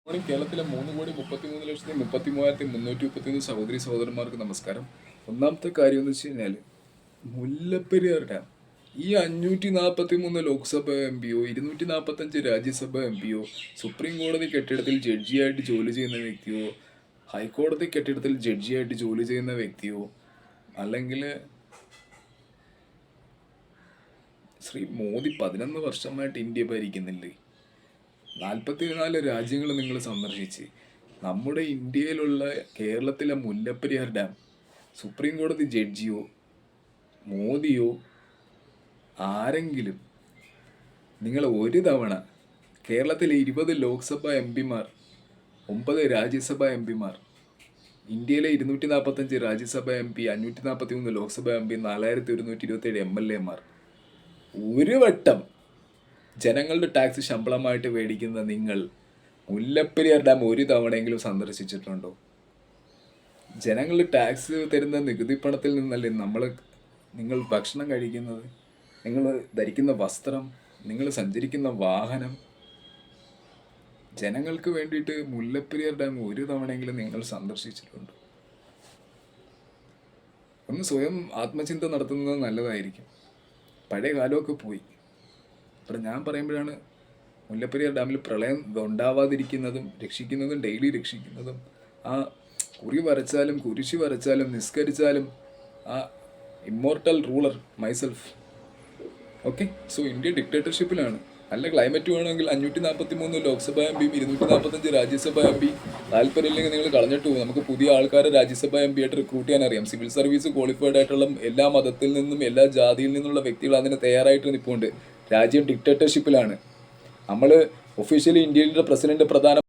കേരളത്തിലെ 3,33,33,331 സഹോദരി സഹോദരന്മാർക്ക് നമസ്കാരം. ഒന്നാമത്തെ കാര്യം എന്ന് വെച്ച് കഴിഞ്ഞാൽ മുല്ലപ്പെരിയാർ ഡാം ഈ 543 ലോക്സഭ എം പിയോ 245 രാജ്യസഭ എം പിയോ സുപ്രീം കോടതി കെട്ടിടത്തിൽ ജഡ്ജിയായിട്ട് ജോലി ചെയ്യുന്ന വ്യക്തിയോ ഹൈക്കോടതി കെട്ടിടത്തിൽ ജഡ്ജിയായിട്ട് ജോലി ചെയ്യുന്ന വ്യക്തിയോ അല്ലെങ്കിൽ ശ്രീ മോദി 11 വർഷമായിട്ട് ഇന്ത്യ ഭരിക്കുന്നില്ലേ? 44 രാജ്യങ്ങൾ നിങ്ങൾ സന്ദർശിച്ച് നമ്മുടെ ഇന്ത്യയിലുള്ള കേരളത്തിലെ മുല്ലപ്പെരിയാർ ഡാം സുപ്രീം കോടതി ജഡ്ജിയോ മോദിയോ ആരെങ്കിലും നിങ്ങൾ ഒരു തവണ കേരളത്തിലെ 20 ലോക്സഭ എം പിമാർ 9 രാജ്യസഭ എം പിമാർ ഇന്ത്യയിലെ 245 Rajya Sabha M P 543 Lok Sabha M P 4127 MLA Mar ഒരു വട്ടം ജനങ്ങളുടെ ടാക്സ് ശമ്പളമായിട്ട് മേടിക്കുന്ന നിങ്ങൾ മുല്ലപ്പെരിയാർ ഡാം ഒരു തവണയെങ്കിലും സന്ദർശിച്ചിട്ടുണ്ടോ? ജനങ്ങളുടെ ടാക്സ് തരുന്ന നികുതി പണത്തിൽ നിന്നല്ലേ നിങ്ങൾ ഭക്ഷണം കഴിക്കുന്നത്, നിങ്ങൾ ധരിക്കുന്ന വസ്ത്രം, നിങ്ങൾ സഞ്ചരിക്കുന്ന വാഹനം. ജനങ്ങൾക്ക് വേണ്ടിയിട്ട് മുല്ലപ്പെരിയാർ ഡാം ഒരു തവണയെങ്കിലും നിങ്ങൾ സന്ദർശിച്ചിട്ടുണ്ടോ? ഒന്ന് സ്വയം ആത്മചിന്ത നടത്തുന്നത് നല്ലതായിരിക്കും. പഴയ കാലമൊക്കെ പോയി. അപ്പോൾ ഞാൻ പറയുമ്പോഴാണ് മുല്ലപ്പെരിയാർ ഡാമിൽ പ്രളയം ഉണ്ടാവാതിരിക്കുന്നതും രക്ഷിക്കുന്നതും ഡെയിലി രക്ഷിക്കുന്നതും ആ കുറി വരച്ചാലും കുരിശ് വരച്ചാലും നിസ്കരിച്ചാലും ആ immortal ruler myself. Okay, so India ഡിക്റ്റേറ്റർഷിപ്പിലാണ്. നല്ല ക്ലൈമറ്റ് വേണമെങ്കിൽ 543 ലോക്സഭ എം പിയും 245 രാജ്യസഭ എം പി താല്പര്യമില്ലെങ്കിൽ നിങ്ങൾ കളഞ്ഞിട്ട് പോകും. നമുക്ക് പുതിയ ആൾക്കാരെ രാജ്യസഭ എം പി ആയിട്ട് റിക്രൂട്ട് ചെയ്യാൻ അറിയാം. സിവിൽ സർവീസ് ക്വാളിഫൈഡ് ആയിട്ടുള്ള എല്ലാ മതത്തിൽ നിന്നും എല്ലാ ജാതിയിൽ നിന്നുള്ള വ്യക്തികൾ അതിന് തയ്യാറായിട്ട് നിൽപ്പുണ്ട്. രാജ്യം ഡിക്റ്റേറ്റർഷിപ്പിലാണ്. നമ്മൾ ഒഫീഷ്യലി ഇന്ത്യയുടെ പ്രസിഡന്റ് പ്രധാന